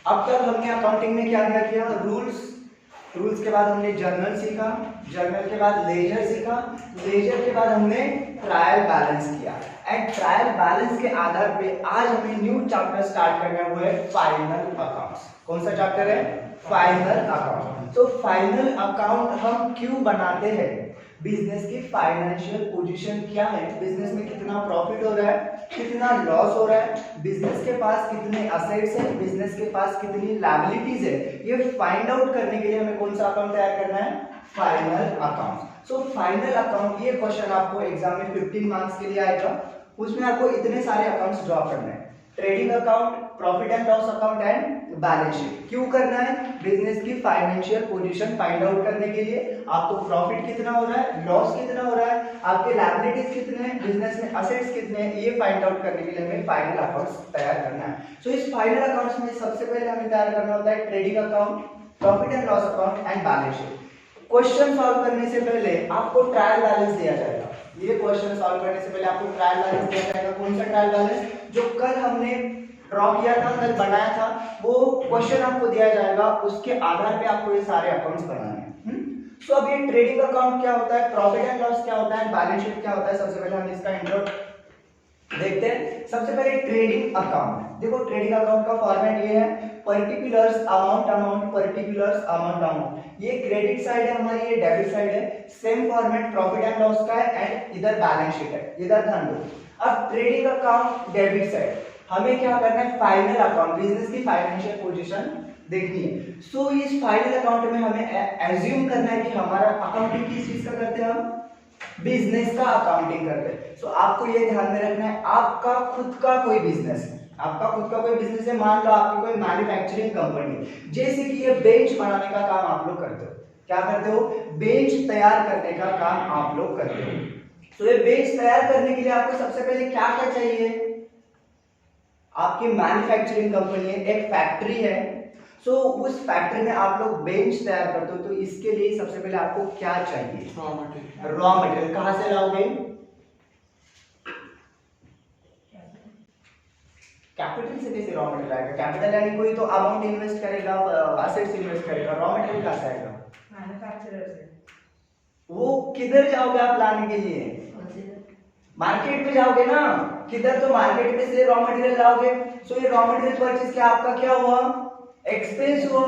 अब तक हमने अकाउंटिंग में क्या क्या किया, रूल्स के बाद हमने जर्नल सीखा, जर्नल के बाद लेजर सीखा, लेजर के बाद हमने ट्रायल बैलेंस किया एंड ट्रायल बैलेंस के आधार पे आज हमें न्यू चैप्टर स्टार्ट करना है, वो है फाइनल अकाउंट्स। कौन सा चैप्टर है, फाइनल अकाउंट। तो फाइनल अकाउंट हम क्यों बनाते हैं, बिजनेस की फाइनेंशियल पोजीशन क्या है, बिजनेस में कितना प्रॉफिट हो रहा है, कितना लॉस हो रहा है, बिजनेस के पास कितने असेट्स हैं, बिजनेस के पास कितनी लायबिलिटीज है, ये फाइंड आउट करने के लिए हमें कौन सा अकाउंट तैयार करना है, final account. So final account, ये क्वेश्चन आपको एग्जाम में 15 मार्क्स के लिए आएगा। उसमें आपको इतने सारे अकाउंट्स ड्रॉ करने हैं, trading account, profit and loss account and balance sheet. क्यों करना है, बिजनेस की फाइनेंशियल पोजीशन फाइंड आउट करने के लिए, आपको प्रॉफिट कितना हो रहा है, लॉस कितना हो रहा है, आपके लायबिलिटीज कितने हैं, बिजनेस में असेट्स कितने हैं, ये फाइंड आउट करने के लिए हमें फाइनल अकाउंट्स तैयार करना है। सो इस फाइनल अकाउंट्स में सबसे पहले हमें तैयार करना होता है trading account, profit and loss account and balance sheet. Question solve करने से पहले आपको ट्रायल बैलेंस दिया जाएगा, ये क्वेश्चन सॉल्व करने से पहले आपको ट्रायल बैलेंस दिया जाएगा। कौन सा ट्रायल बैलेंस, जो कल हमने ड्रॉ किया था, कल बनाया था, वो क्वेश्चन आपको दिया जाएगा, उसके आधार पे आपको ये सारे अकाउंट्स बनाने हैं। सो अब ये ट्रेडिंग अकाउंट क्या होता है, प्रॉफिट एंड लॉस क्या होता है, बैलेंस शीट क्या होता है, सबसे पहले हम इसका इंट्रो देखते हैं। सबसे पहले ट्रेडिंग अकाउंट, देखो ट्रेडिंग अकाउंट का फॉर्मेट ये है, पर्टिकुलर्स अमाउंट, पर्टिकुलर्स अमाउंट। ये क्रेडिट साइड है हमारी, ये डेबिट साइड है। Same format profit and loss का है एंड इधर बैलेंस शीट है, इधर ध्यान दो। अब ट्रेडिंग अकाउंट डेबिट साइड, हमें क्या करना है, फाइनल अकाउंट, बिजनेस की फाइनेंशियल पोजीशन देखनी है। सो इस फाइनल अकाउंट में हमें एज्यूम करना है कि हमारा अकाउंटिंग किस चीज का करते हैं, हम बिजनेस का अकाउंटिंग करते हैं। सो आपको ये ध्यान में रखना है, आपका खुद का कोई बिजनेस है, आपका खुद का कोई बिजनेस है, मान लो आपकी कोई मैन्युफैक्चरिंग कंपनी है, जैसे कि ये बेंच बनाने का काम आप लोग करते हो, क्या करते हो, बेंच तैयार करने का काम आप लोग करते हो। सो ये बेंच तैयार करने के लिए आपको सबसे पहले क्या क्या चाहिए, आपकी मैन्युफैक्चरिंग कंपनी है, एक फैक्ट्री है। सो उस फैक्ट्री में आप लोग बेंच तैयार करते हो, तो इसके लिए सबसे पहले आपको क्या चाहिए, रॉ मटेरियल। रॉ मटेरियल कहां से लाओगे, कैपिटल से कैसे रॉ मटेरियल आएगा, कैपिटल यानी कोई तो अमाउंट इन्वेस्ट करेगा, असेट्स इन्वेस्ट करेगा, रॉ मटेरियल कहां से आएगा, मैन्युफैक्चरर से। वो किधर जाओगे आप लाने के लिए, मार्केट में जाओगे ना, किधर, तो मार्केट में से रॉ मटेरियल लाओगे। सो ये रॉ मटेरियल परचेज किया, आपका क्या हुआ, एक्सपेंस हुआ।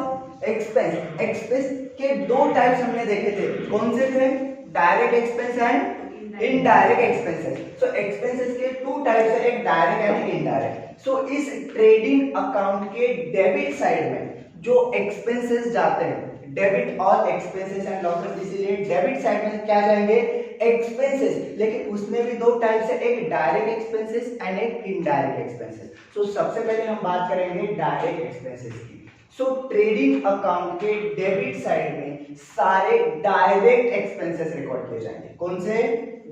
एक्सपेंस के दो टाइप्स हमने देखे थे, कौन से थे, direct expense and indirect expenses. So expenses के टू टाइप्स है, एक डायरेक्ट एंड इनडायरेक्ट। सो इस ट्रेडिंग अकाउंट के डेबिट साइड में जो एक्सपेंसेस जाते हैं, डेबिट और एक्सपेंसेस एंड लॉसेस, इसीलिए डेबिट साइड में क्या जाएंगे, एक्सपेंसेस। लेकिन उसमें भी दो टाइप्स है, एक डायरेक्ट एक्सपेंसेस एंड एक इनडायरेक्ट एक्सपेंसेस। सो सबसे पहले हम बात करेंगे डायरेक्ट एक्सपेंसेस की। सो ट्रेडिंग अकाउंट के डेबिट साइड में सारे डायरेक्ट एक्सपेंसेस रिकॉर्ड किए जाएंगे। कौन से,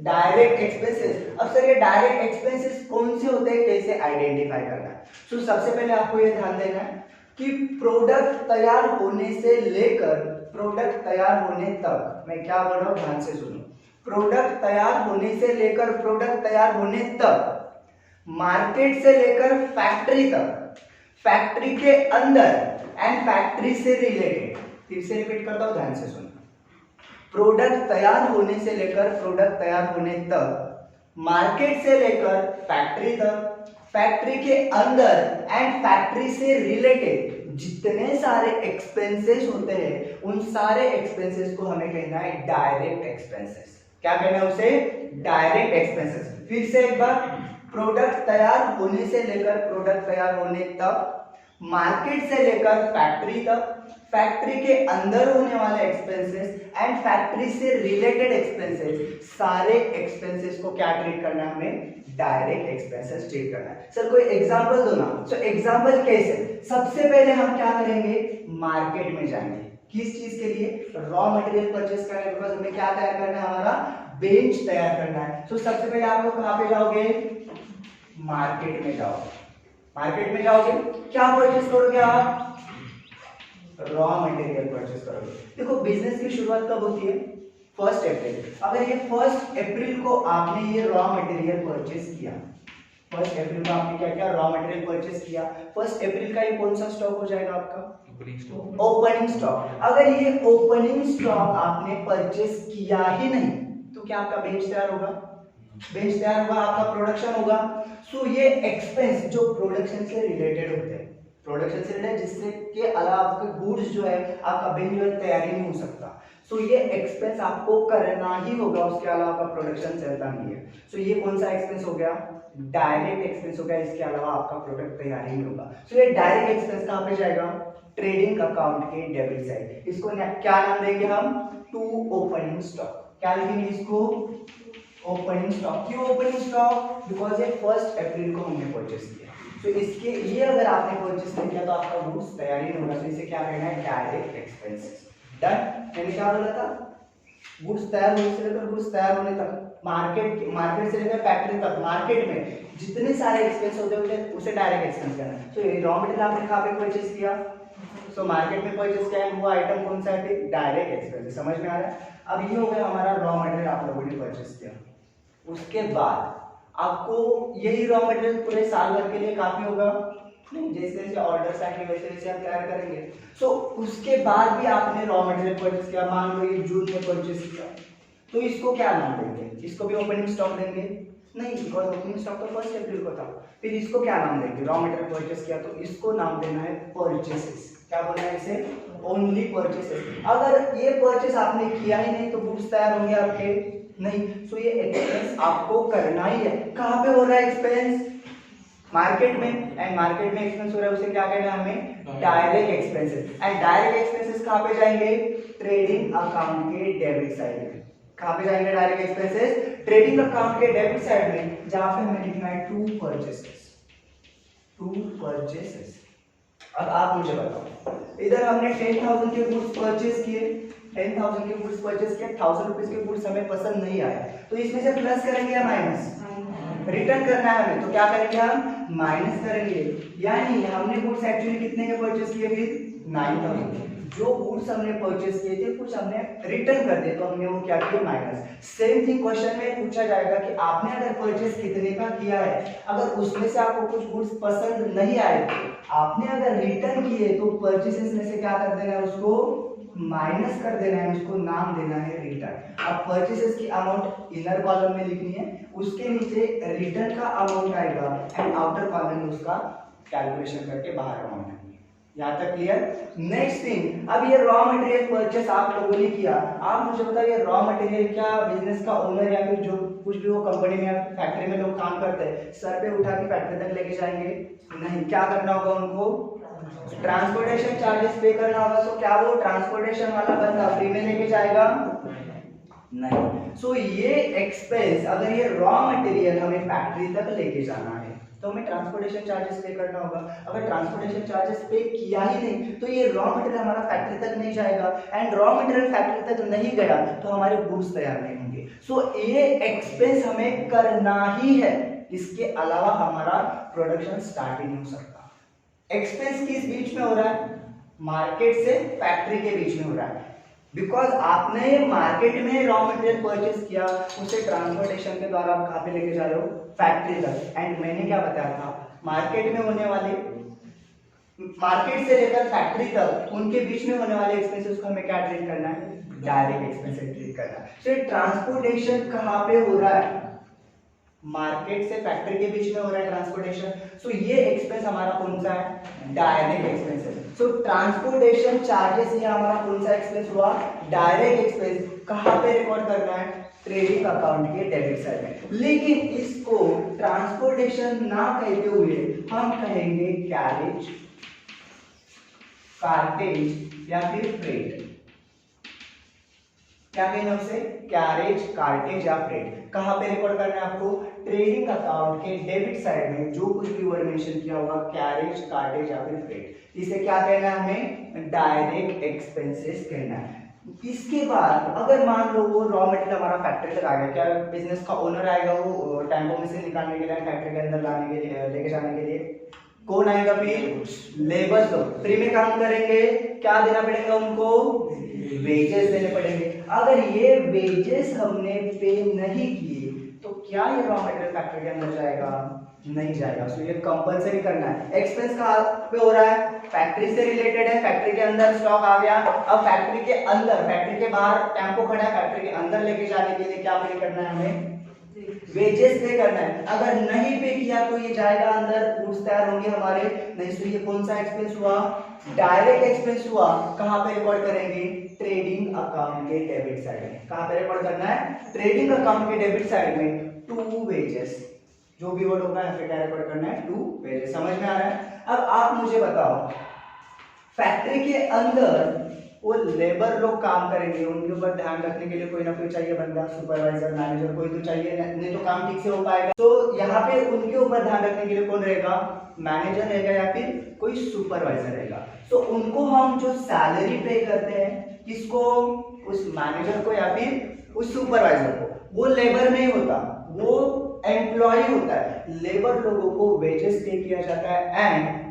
डायरेक्ट एक्सपेंसेस। अब सर ये डायरेक्ट एक्सपेंसेस कौन से होते हैं, कैसे आइडेंटिफाई करना है। सो सबसे पहले आपको ये ध्यान देना है कि प्रोडक्ट तैयार होने से लेकर प्रोडक्ट तैयार होने तक, मैं क्या बोल रहा हूं ध्यान से सुनो, प्रोडक्ट तैयार होने से लेकर प्रोडक्ट तैयार होने तक, मार्केट से लेकर फैक्ट्री तक, फैक्ट्री के अंदर एंड फैक्ट्री से रिलेटेड, फिर से रिपीट करता हूं ध्यान से सुनो, प्रोडक्ट तैयार होने से लेकर प्रोडक्ट तैयार होने तक, मार्केट से लेकर फैक्ट्री तक, फैक्ट्री के अंदर एंड फैक्ट्री से रिलेटेड जितने सारे एक्सपेंसेस होते हैं, उन सारे एक्सपेंसेस को हमें कहना है डायरेक्ट एक्सपेंसेस। क्या कहना है उसे, डायरेक्ट एक्सपेंसेस। फिर से एक बार, प्रोडक्ट तैयार होने से लेकर प्रोडक्ट तैयार होने तक, मार्केट से लेकर फैक्ट्री तक, फैक्ट्री के अंदर होने वाले एक्सपेंसेस एंड फैक्ट्री से रिलेटेड एक्सपेंसेस, सारे एक्सपेंसेस को क्या ट्रीट करना है, हमें डायरेक्ट एक्सपेंसेस ट्रीट करना है। सर कोई एग्जांपल दो ना। सो एग्जांपल कैसे, सबसे पहले हम क्या करेंगे, मार्केट में जाएंगे, किस चीज के लिए, रॉ मटेरियल परचेस करने, बिकॉज़ हमें क्या तैयार करना है, हमारा बेंच तैयार करना है। सो सबसे पहले आप लोग कहां पे जाओगे, मार्केट में जाओगे। मार्केट में जाओगे, क्या परचेस करोगे आप, रॉ मटेरियल परचेस करोगे। देखो बिजनेस की शुरुआत कब होती है, 1 अप्रैल। अगर ये 1 अप्रैल को आपने ये रॉ मटेरियल परचेस किया, 1 अप्रैल को आपने क्या किया, रॉ मटेरियल परचेस किया। 1 अप्रैल का ये कौन सा स्टॉक हो जाएगा आपका, ओपनिंग स्टॉक। अगर ये ओपनिंग स्टॉक आपने परचेस किया ही नहीं तो क्या आपका बेंच तैयार होगा, बेंच तैयार होगा, आपका प्रोडक्शन होगा। सो ये एक्सपेंस जो प्रोडक्शन से रिलेटेड होते हैं, प्रोडक्शन से रिलेटेड, जिससे के अलावा आपके गुड्स जो है, आपका बेंच जो है तैयार ही नहीं हो सकता। सो ये एक्सपेंस आपको करना ही होगा, उसके अलावा आपका प्रोडक्शन चलता नहीं है। सो ये कौन सा एक्सपेंस हो गया, डायरेक्ट एक्सपेंस हो गया, इसके अलावा आपका प्रोडक्ट तैयार ही नहीं होगा। सो ये डायरेक्ट एक्सपेंस कहाँ पे जाएगा, ट्रेडिंग अकाउंट के डेबिट साइड। इसको क्या नाम देंगे हम, टू ओपनिंग स्टॉक। क्या लिखेंगे इसको, ओपनिंग स्टॉक। क्यों ओपनिंग स्टॉक, बिकॉज ये 1 अप्रैल को हमने परचेस किया। तो इसके ये अगर आपने परचेस नहीं किया तो आपका गुड्स तैयार ही नहीं होगा। तो इसे क्या कहना है, डायरेक्ट एक्सपेंसेस। डन। मैंने क्या बोला था, गुड्स तैयार होने से लेकर गुड्स तैयार होने तक, मार्केट से लेकर फैक्ट्री तक, मार्केट में जितने सारे एक्सपेंस होते हैं उसे डायरेक्ट एक्सपेंस करना है। तो ये रॉ मटेरियल आपने कहाँ पे परचेस किया, तो मार्केट में परचेस किया है, वो आइटम कौन सा है, डायरेक्ट एक्सपेंस। समझ में आ रहा है। अब ये हो गया हमारा रॉ मटेरियल आप लोगों ने परचेस किया। उसके बाद आपको यही रॉ मटेरियल पूरे साल भर के लिए काफी होगा नहीं, जैसे जैसे ऑर्डर्स आएंगे वैसे वैसे हम तैयार करेंगे। सो उसके बाद भी आपने रॉ मटेरियल परचेस किया, मान लो ये जून में परचेस किया, तो इसको क्या नाम देंगे, इसको भी ओपनिंग स्टॉक देंगे नहीं, बिकॉज ओपनिंग स्टॉक तो 1 अप्रैल को था। फिर इसको क्या नाम देंगे, रॉ मटेरियल परचेस किया तो इसको नाम देना है परचेसेस। क्या बोलना है इसे, ओनली परचेसेस। अगर ये परचेस आपने किया ही नहीं तो गुड्स तैयार होंगे आपके नहीं। सो ये एक्सपेंस आपको करना ही है। कहाँ पे हो रहा है एक्सपेंस, मार्केट में, एंड मार्केट में एक्सपेंस हो रहा है उसे क्या कहना है हमें, direct expenses. And direct expenses कहाँ पे जाएंगे, ट्रेडिंग अकाउंट के डेबिट साइड में। कहाँ पे जाएंगे डायरेक्ट एक्सपेंसेस, ट्रेडिंग अकाउंट के डेबिट साइड में, जहां पे हमें लिखना है टू परचेसेस, टू परचेसेस। अब आप मुझे बताओ, इधर हमने 10,000 के गुड्स परचेस किए, 10,000 के गुड्स परचेस किए, 1000 रुपीज के गुड्स हमें पसंद नहीं आए, तो इसमें से प्लस करेंगे या माइनस, रिटर्न करना है हमें, तो क्या करेंगे हम, माइनस करेंगे। यानी हमने गुड्स एक्चुअली कितने के परचेस किए, फिर 9,000। जो गुड्स हमने परचेस किए थे कुछ हमने रिटर्न कर दिए, तो हमने वो क्या किया, माइनस। सेम थिंग क्वेश्चन में पूछा जाएगा कि आपने अगर परचेस कितने का किया है, अगर उसमें से आपको कुछ गुड्स पसंद नहीं आए, आपने अगर रिटर्न किए तो परचेसेस में से क्या कर देना है, उसको माइनस कर देना है, उसको नाम देना है रिटर्न। अब परचेसेस की अमाउंट इनर कॉलम में लिखनी है, उसके नीचे रिटर्न का अमाउंट आएगा एंड आउटर कॉलम में उसका कैलकुलेशन करके बाहर अमाउंट आएगा। यहाँ तक क्लियर। नेक्स्ट थिंग, अब ये रॉ मटेरियल परचेस आप लोगों ने किया, आप मुझे बताइए रॉ मटेरियल क्या बिजनेस का ओनर या फिर जो कुछ भी वो कंपनी में या फैक्ट्री में लोग काम करते हैं सर पे उठा के फैक्ट्री तक लेके जाएंगे नहीं, क्या करना होगा उनको, ट्रांसपोर्टेशन चार्जेस पे करना होगा। तो क्या वो ट्रांसपोर्टेशन वाला बंदा फ्री में लेके जाएगा नहीं। सो ये एक्सपेंस, अगर ये रॉ मटेरियल हमें फैक्ट्री तक लेके जाना है तो हमें ट्रांसपोर्टेशन चार्जेस पे करना होगा। अगर ट्रांसपोर्टेशन चार्जेस पे किया ही नहीं तो ये रॉ मटेरियल हमारा फैक्ट्री तक नहीं जाएगा, एंड रॉ मटेरियल फैक्ट्री तक नहीं गया तो हमारे गुड्स तैयार नहीं होंगे। सो ये एक्सपेंस हमें करना ही है, इसके अलावा हमारा प्रोडक्शन स्टार्ट ही नहीं हो सकता। एक्सपेंस किस बीच में हो रहा है, मार्केट से फैक्ट्री के बीच में हो रहा है, बिकॉज आपने मार्केट में रॉ मटेरियल परचेस किया, उसे ट्रांसपोर्टेशन के द्वारा आप कहाँ पे लेके जा रहे हो, फैक्ट्री तक। एंड मैंने क्या बताया था, मार्केट में होने वाले, मार्केट से लेकर फैक्ट्री तक उनके बीच में होने वाले एक्सपेंसेस को हमें क्या ट्रीट करना है, डायरेक्ट एक्सपेंसेस ट्रीट करना है। तो ट्रांसपोर्टेशन कहाँ पे हो रहा है, मार्केट से फैक्ट्री के बीच में हो रहा है ट्रांसपोर्टेशन। सो ये एक्सपेंस हमारा कौन सा है, डायरेक्ट एक्सपेंसेस। सो ट्रांसपोर्टेशन चार्जेस ये हमारा कौन सा एक्सपेंस हुआ, डायरेक्ट एक्सपेंस। कहाँ पे रिकॉर्ड करना है, ट्रेडिंग अकाउंट के डेबिट साइड में। लेकिन इसको ट्रांसपोर्टेशन ना कहते हुए हम कहेंगे कैरेज, कार्टेज या फिर फ्रेट। क्या कहना है उसे, कैरेज, कार्टेज या फ्रेट। कहाँ पे रिकॉर्ड करना है आपको, ट्रेडिंग अकाउंट के डेबिट साइड में जो कुछ भी वर्ड मेंशन किया होगा, कैरेज, कार्टेज या फिर फ्रेट, इसे क्या कहना है हमें, डायरेक्ट एक्सपेंसेस कहना है। इसके बाद अगर मान लो वो रॉ मटेरियल हमारा फैक्ट्री तक आ गया, क्या बिजनेस का ओनर आएगा वो टेम्पो में से निकालने के लिए, फैक्ट्री के अंदर लाने के लिए, लेके जाने के लिए कौन आएगा, फिर लेबर्स लोग फ्री में काम करेंगे। क्या देना पड़ेगा उनको, वेजेस देने पड़ेंगे। अगर ये वेजेस हमने पे नहीं किए तो तो क्या ये रॉ मटेरियल फैक्ट्री के अंदर जाएगा? नहीं जाएगा। सो ये कंपलसरी करना है। एक्सपेंस कहाँ पे हो रहा है? फैक्ट्री से रिलेटेड है। फैक्ट्री के अंदर स्टॉक आ गया, अब फैक्ट्री के अंदर, फैक्ट्री के बाहर टेम्पो खड़ा है, फैक्ट्री के अंदर लेके जाने के लिए क्या पे करना है हमें? वेजेस पे करना है। अगर नहीं पे किया तो ये जाएगा अंदर, गुड्स तैयार होंगे हमारे नहीं। तो ये कौन सा एक्सपेंस हुआ? डायरेक्ट एक्सपेंस हुआ। कहाँ पे रिकॉर्ड करेंगे? ट्रेडिंग अकाउंट के डेबिट साइड में। कहाँ पे रिकॉर्ड करना है? ट्रेडिंग अकाउंट के डेबिट साइड में टू वेजेस, जो भी वर्ड होगा ऐसे क्या रिकॉर्ड करना है? To wages. समझ में आ रहा है? अब आप मुझे बताओ, फैक्ट्री के अंदर वो लेबर लोग काम करेंगे, उनके ऊपर ध्यान रखने के लिए कोई ना कोई चाहिए बंदा, सुपरवाइजर, मैनेजर, कोई तो चाहिए, नहीं तो काम ठीक से हो पाएगा। तो यहाँ पे उनके ऊपर ध्यान रखने के लिए कौन रहेगा? मैनेजर रहेगा या फिर कोई सुपरवाइजर रहेगा। तो उनको हम जो सैलरी पे करते हैं, किसको? उस मैनेजर को या फिर उस सुपरवाइजर को। वो लेबर नहीं होता, वो एम्प्लॉय होता है। लेबर लोगों को वेजेस पे किया जाता है एंड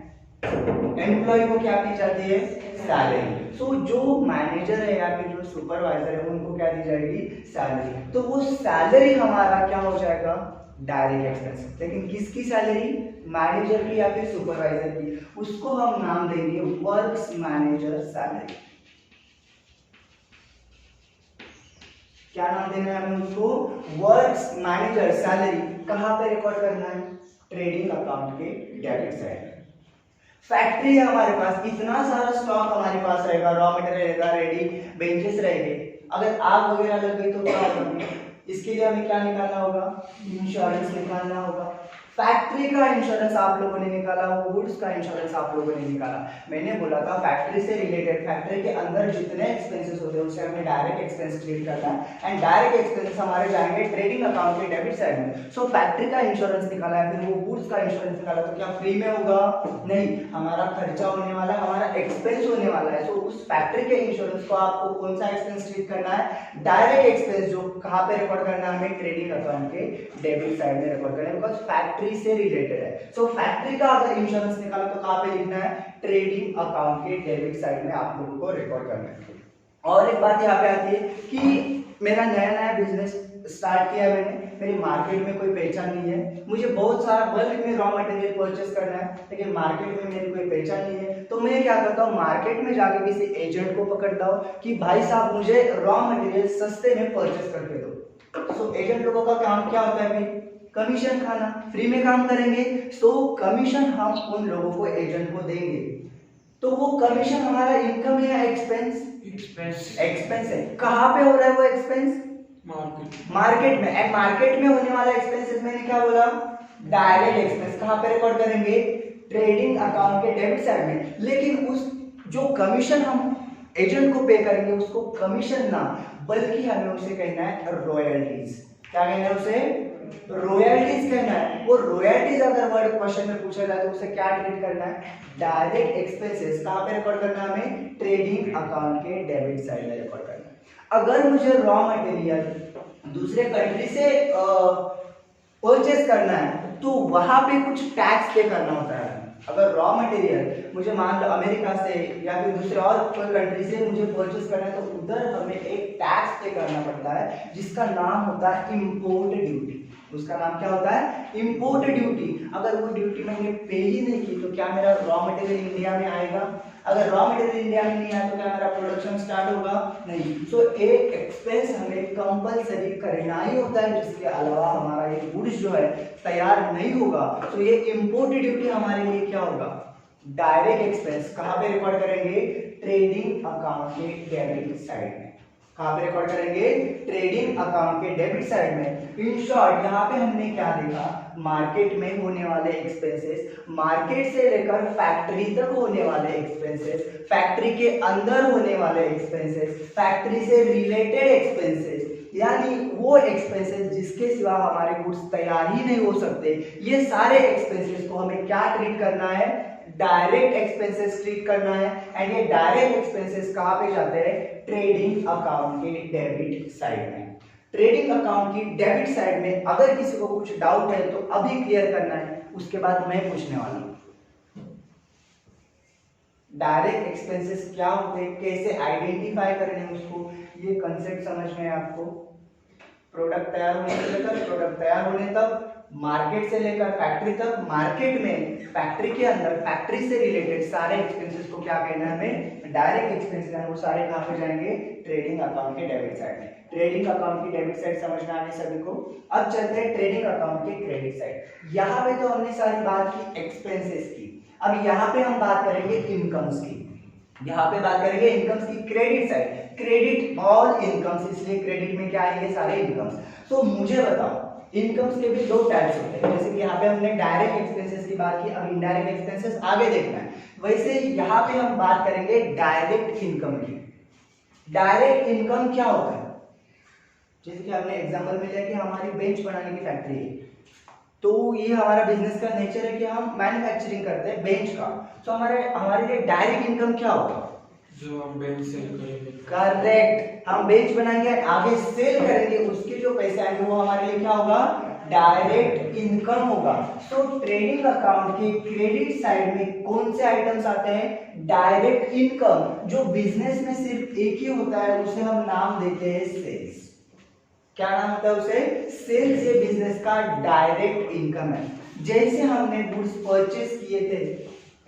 एम्प्लॉय को क्या दी जाती है? सैलरी। सो जो मैनेजर है या फिर जो सुपरवाइजर है उनको क्या दी जाएगी? सैलरी। तो वो सैलरी हमारा क्या हो जाएगा? Direct expense. लेकिन किसकी सैलरी? मैनेजर की या फिर सुपरवाइजर की। उसको हम नाम देंगे वर्क्स मैनेजर सैलरी। क्या नाम देना है हमें उसको? Works manager salary. कहां पे रिकॉर्ड करना है? ट्रेडिंग अकाउंट के डेबिट साइड। फैक्ट्री है हमारे पास, इतना सारा स्टॉक हमारे पास रहेगा, रॉ मटेरियल रहेगा, रेडी बेंचेस रहेंगे। अगर आग वगैरह लग गई तो क्या होगा? इसके लिए हमें क्या निकालना होगा? इंश्योरेंस निकालना होगा। फैक्ट्री का इंश्योरेंस आप लोगों ने निकाला, वो गुड्स का इंश्योरेंस आप लोगों ने निकाला। मैंने बोला था फैक्ट्री से रिलेटेड, फैक्ट्री के अंदर जितने एक्सपेंसेस होते हैं उसे हमें डायरेक्ट एक्सपेंस क्रिएट करना है एंड डायरेक्ट एक्सपेंसेस हमारे जाएंगे ट्रेडिंग अकाउंट के डेबिट साइड में। सो फैक्ट्री का इंश्योरेंस निकाला है, फिर वो गुड्स का इंश्योरेंस निकाला, तो क्या फ्री में होगा? नहीं, हमारा खर्चा होने वाला है, हमारा एक्सपेंस होने वाला है। सो उस फैक्ट्री के इंश्योरेंस को आपको कौन सा एक्सपेंस ट्रीट करना है? डायरेक्ट एक्सपेंस, जो कहां पे रिकॉर्ड करना है हमें? ट्रेडिंग अकाउंट के डेबिट साइड में रिकॉर्ड करना है, बिकॉज़ फैक्ट्री से रिलेटेड है। सो फैक्ट्री का अगर इंश्योरेंस निकाला तो कहां पे लिखना है? ट्रेडिंग अकाउंट के डेबिट साइड में आप लोगों को रिकॉर्ड करना है। और एक बात यहाँ पे आती है कि मेरा नया नया बिजनेस स्टार्ट किया मैंने, मेरी मार्केट में कोई पहचान नहीं है, मुझे बहुत सारा बल्क में रॉ मटेरियल परचेस करना है, लेकिन मार्केट में मेरी कोई पहचान नहीं है। तो मैं क्या करता हूँ, मार्केट में जाके किसी एजेंट को पकड़ता हूँ कि भाई साहब मुझे रॉ मटेरियल सस्ते में परचेस करके दो। सो एजेंट लोगों का काम क्या होता है भाई? कमीशन खाना, फ्री में काम करेंगे। सो कमीशन हम उन लोगों को, एजेंट को देंगे। तो वो कमीशन हमारा इनकम है या एक्सपेंस? एक्सपेंस है। कहां पे हो रहा है वो एक्सपेंस? मार्केट में। एंड मार्केट में होने वाला एक्सपेंसेस मैंने क्या बोला? Direct expense. कहां पे रिकॉर्ड करेंगे? ट्रेडिंग अकाउंट के डेबिट साइड में। लेकिन उस जो कमीशन हम एजेंट को पे करेंगे उसको कमीशन ना, बल्कि हमें उसे कहना है रॉयल्टीज। क्या कहना है उसे? रॉयल्टीज कहना है। वो रॉयल्टीज अगर वर्ड क्वेश्चन में पूछा जाए तो उसे क्या ट्रीट करना है? Direct expenses. कहां पे रिकॉर्ड करना है हमें? ट्रेडिंग अकाउंट के डेबिट साइड में रिकॉर्ड करना है। अगर मुझे रॉ मटेरियल दूसरे कंट्री से परचेस करना है तो वहां पे कुछ टैक्स पे करना होता है। अगर रॉ मटेरियल मुझे मान लो अमेरिका से या फिर दूसरे और कोई कंट्री से मुझे परचेस करना है तो उधर हमें एक टैक्स पे करना पड़ता है जिसका नाम होता है इंपोर्ट ड्यूटी। उसका नाम क्या होता है? Import duty. अगर वो ड्यूटी मैंने पे ही नहीं की तो क्या मेरा रॉ मटेरियल इंडिया में आएगा? अगर रॉ मटेरियल इंडिया में नहीं आया तो क्या मेरा प्रोडक्शन स्टार्ट होगा? नहीं। सो एक एक्सपेंस हमें कंपलसरी करना ही होता है, जिसके अलावा हमारा ये गुड्स जो है तैयार नहीं होगा। तो ये इंपोर्ट ड्यूटी हमारे लिए क्या होगा? Direct expense. कहां पे रिकॉर्ड करेंगे? ट्रेडिंग अकाउंट के डेबिट साइड में। कहां पे रिकॉर्ड करेंगे? ट्रेडिंग अकाउंट के डेबिट साइड में। इन शॉर्ट यहाँ पे हमने क्या देखा? मार्केट में होने वाले एक्सपेंसेस, मार्केट से लेकर फैक्ट्री तक होने वाले एक्सपेंसेस, फैक्ट्री के अंदर होने वाले एक्सपेंसेस, फैक्ट्री से रिलेटेड एक्सपेंसेस, यानी वो एक्सपेंसेस जिसके सिवा हमारे गुड्स तैयार ही नहीं हो सकते, ये सारे एक्सपेंसेस को हमें क्या ट्रीट करना है? डायरेक्ट एक्सपेंसेस ट्रीट करना है। एंड ये डायरेक्ट एक्सपेंसेस कहां पे जाते हैं? ट्रेडिंग अकाउंट के डेबिट साइड में। ट्रेडिंग अकाउंट की डेबिट साइड में अगर किसी को कुछ डाउट है तो अभी क्लियर करना है, उसके बाद मैं पूछने वाला हूं। डायरेक्ट एक्सपेंसेस क्या होते हैं, कैसे आइडेंटिफाई करने हैं उसको, ये कंसेप्ट समझ में है आपको? प्रोडक्ट तैयार होने से लेकर प्रोडक्ट तैयार होने तक, मार्केट से लेकर फैक्ट्री तक, मार्केट में फैक्ट्री के अंदर फैक्ट्री से रिलेटेड सारे एक्सपेंसेस को क्या कहना है हमें, डायरेक्ट एक्सपेंसेस है, वो सारे कहाँ पे जाएंगे, ट्रेडिंग अकाउंट के डेबिट साइड में। ट्रेडिंग अकाउंट की डेबिट साइड समझ में आ गई सभी को। अब चलते हैं ट्रेडिंग अकाउंट के क्रेडिट साइड। यहाँ पे तो हमने सारी बात की एक्सपेंसेस की, अब यहाँ पे हम बात करेंगे इनकम्स की। यहाँ पे बात करेंगे इनकम्स की credit side, credit all incomes, इसलिए क्रेडिट में क्या आएंगे, सारे इनकम्स। तो मुझे बताओ इनकम्स के भी दो टाइप्स होते हैं, जैसे कि यहाँ पे हमने डायरेक्ट एक्सपेंसेस की बात की, अब इनडायरेक्ट एक्सपेंसेस आगे देखना है। वैसे यहाँ पे हम बात करेंगे डायरेक्ट इनकम की। डायरेक्ट इनकम क्या होता है, जैसे कि हमने एग्जांपल में लिया कि हमारी बेंच बनाने की फैक्ट्री है, तो ये हमारा बिजनेस का नेचर है कि हम मैन्युफैक्चरिंग करते हैं बेंच का, तो हमारे लिए डायरेक्ट इनकम क्या होगा, जो हम बेंच सेल करेंगे। करेक्ट, हम बेंच बनाएंगे आगे सेल करेंगे, उसके जो पैसे आएंगे वो हमारे लिए क्या होगा, डायरेक्ट इनकम होगा। तो ट्रेडिंग अकाउंट के क्रेडिट साइड में कौन से आइटम्स आते हैं, डायरेक्ट इनकम। जो बिजनेस में सिर्फ एक ही होता है उसे हम नाम देते हैं सेल्स। क्या नाम होता है उसे, सेल्स। ये बिजनेस का डायरेक्ट इनकम है। जैसे हमने गुड्स परचेस किए थे,